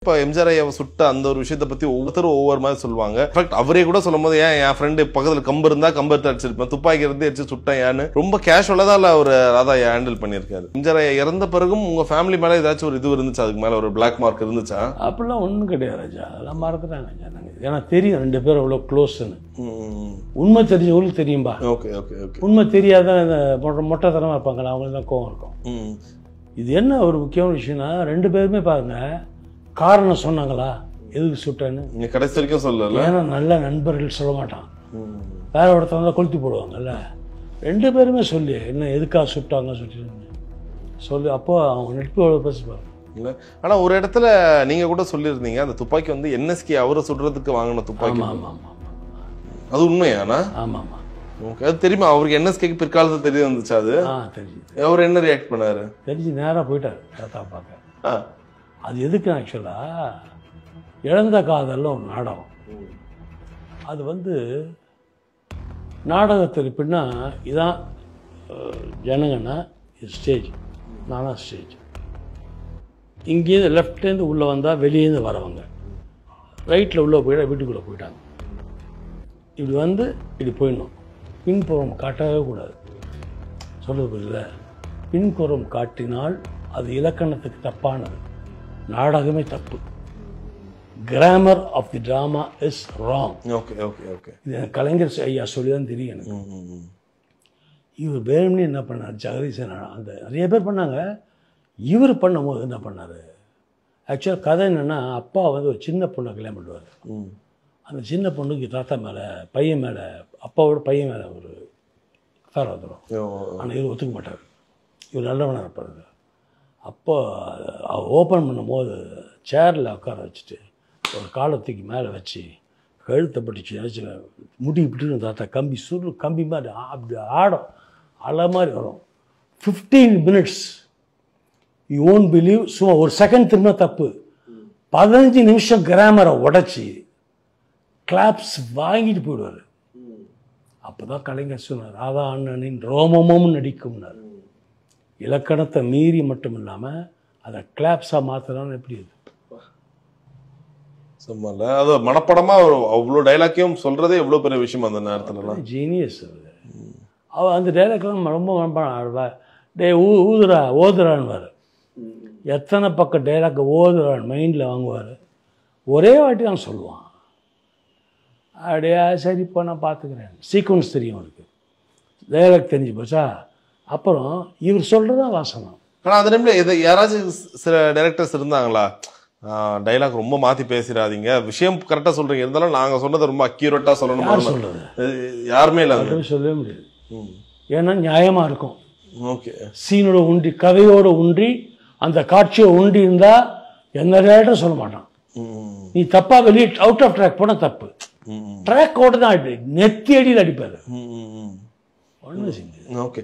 இப்போ எம்ஜிஆர் ஐயாவை சுட்ட அந்த ஒரு விஷயத்தை பத்தி ஒவ்வொருத்தரும் ஒவ்வொரு மாதிரி சொல்லுவாங்க. இன்ஃபேக்ட் அவரே கூட சொல்லும் போது ஏன் என் ஃப்ரெண்டு பக்கத்துல கம்பு இருந்தா கம்பு எடுத்து அடிச்சிருப்பேன், துப்பாக்கி இருந்து அடிச்சு சுட்டேன் ஏன்னு ரொம்ப கேஷுவலா தான் அவர் ராதாயா ஹேண்டில் பண்ணியிருக்காரு. எம்ஜிஆர் ஐயா இறந்த பிறகும் உங்க ஃபேமிலி மேல ஏதாச்சும் ஒரு இது இருந்துச்சா, அதுக்கு மேல ஒரு பிளாக் மார்க் இருந்துச்சா? அப்படிலாம் ஒன்றும் கிடையாது ராஜா, அதெல்லாம் மறந்துட்டாங்க. ஏன்னா தெரியும் 2 பேரும் அவ்வளோ க்ளோஸ்ன்னு. உண்மை தெரிஞ்சவங்களுக்கு தெரியும்பா. Okay okay okay. உண்மை தெரியாதான் இந்த மொட்டைத்தனமா இருப்பாங்களா, அவங்களுக்கு தான் கோவம் இருக்கும். இது என்ன ஒரு முக்கியமான விஷயம்னா 2 பேருமே பாருங்க காரணம் சொன்னாங்களா எதுக்கு சுட்டேன்னு? நீங்க கடைசி வரைக்கும் சொல்லல. ஏன்னா நல்ல நண்பர்கள் சொல்ல மாட்டான், வேற ஒருத்தவங்க கொளுத்தி போடுவாங்கல்ல. 2 பேருமே சொல்லி என்ன எதுக்காக சுட்டாங்க சொல்லி அப்போ அவங்க நட்பு எவ்வளோ பேசுவாங்க இல்லை. ஆனால் ஒரு இடத்துல நீங்கள் கூட சொல்லியிருந்தீங்க அந்த துப்பாக்கி வந்து என்எஸ்கே அவரை சுடுறதுக்கு வாங்கின துப்பாக்கி. ஆமாம் ஆமாம் ஆமாம், அது உண்மையானா? ஆமாம் ஆமாம். ஓகே, அது தெரியுமா அவருக்கு? என்எஸ்கேக்கு பிற்காலத்தில் தெரிய வந்துச்சு அது? தெரிஞ்சு. அவர் என்ன ரியாக்ட் பண்ணாரு? தெரிஞ்சு நேராக போயிட்டார் தாத்தா பார்க்க. அது எதுக்கு ஆக்சுவலாக இழந்த காதல்ல ஒரு நாடகம். அது வந்து நாடகத்துக்கு பின்னா இதான் ஜனங்கன்னா இது ஸ்டேஜ், நானா ஸ்டேஜ். இங்கேருந்து லெஃப்ட்லேருந்து உள்ளே வந்தால் வெளியேருந்து வரவங்க, ரைட்டில் உள்ளே போயிட்டா வீட்டுக்குள்ளே போயிட்டாங்க. இப்படி வந்து இப்படி போயிடணும். பின்புறம் காட்டவே கூடாது. சொல்லுது புரியல? பின்புறம் காட்டினால் அது இலக்கணத்துக்கு தப்பானது, நாடகமே தப்பு. Grammar of the drama is wrong. Okay okay okay. இது கலைஞர் ஐயா சொல்லி தான் தெரியும் எனக்கு. இவர் வேணும்னு என்ன பண்ணார், ஜெகதீசன் அந்த நிறைய பேர் பண்ணாங்க. இவர் பண்ணும்போது என்ன பண்ணார், ஆக்சுவலாக கதை என்னென்னா அப்பா வந்து ஒரு சின்ன பொண்ணை கல்யாணம் பண்ணுவார். அந்த சின்ன பொண்ணுக்கு தாத்தா மேலே பையன் மேலே அப்பாவோட பையன் மேலே ஒரு கார் வந்துடும். ஆனால் இவர் ஒத்துக்க மாட்டார், இவர் நல்லவனாக இருப்பார். அப்போ ஓப்பன் பண்ணும்போது சேரில் உட்கார வச்சுட்டு ஒரு காலத்துக்கு மேலே வச்சு கழுத்தை படிச்சு வச்சு முடி இப்படின்னு தாத்தா கம்பி சுருள் கம்பி மாதிரி அப்படி ஆடும், அலை மாதிரி வரும். 15 minutes யூ ஓன்ட் பிலீவ். சும்மா ஒரு செகண்ட் திரும்ப தப்பு, 15 நிமிஷம் கிராமரை உடைச்சி கிளாப்ஸ் வாங்கிட்டு போயிடுவார். அப்போ தான் கலைஞர் சொன்னார், ராதா அண்ணனின் ரோமமும் நடிக்கும்னார். இலக்கணத்தை மீறி மட்டும் இல்லாமல் அதை கிளாப்ஸாக மாற்றலான்னு எப்படி இது சும்மால அது மனப்படமா அவ்வளோ டைலாக்கையும் சொல்றதே எவ்வளோ பெரிய விஷயம் அந்த நேரத்துலலாம். ஜீனியஸ் அது. அவள் அந்த டைலாக்லாம் ரொம்ப மனப்படம். டே ஊதுரா ஓதுறான்னு எத்தனை பக்கம் டைலாக் ஓதுறான்னு மைண்டில் வாங்குவார். ஒரே வாட்டி தான் சொல்லுவான். அப்படியே சரிப்பா நான் பார்த்துக்கிறேன். சீக்வன்ஸ் தெரியும் அவருக்கு, டைலாக் தெரிஞ்சு போச்சா. அப்புறம் இவர் சொல்கிறதான் வாசனம். ஆனால் அந்த டைமில் இதை யாராச்சும் சில டைரக்டர்ஸ் இருந்தாங்களா, டைலாக் ரொம்ப மாற்றி பேசிடாதீங்க, விஷயம் கரெக்டாக சொல்கிறீங்க, இருந்தாலும் நாங்கள் சொன்னதை ரொம்ப அக்யூரேட்டாக சொல்லணும்? யார் சொல்கிறது? யாருமே இல்லை, சொல்லவே முடியாது. ஏன்னா நியாயமாக இருக்கும். ஓகே, சீனோட உண்டி கதையோட ஒன்றி அந்த காட்சியை ஒன்றி இருந்தால் எந்த டேரக்டரும் சொல்ல மாட்டான். நீ தப்பாக வெளியே அவுட் ஆஃப் ட்ராக் போனால் தப்பு. ட்ராக்கோடு தான் அடி, நெத்தி அடியில் அடிப்பார். ஒன்றும் செஞ்சு. ஓகே.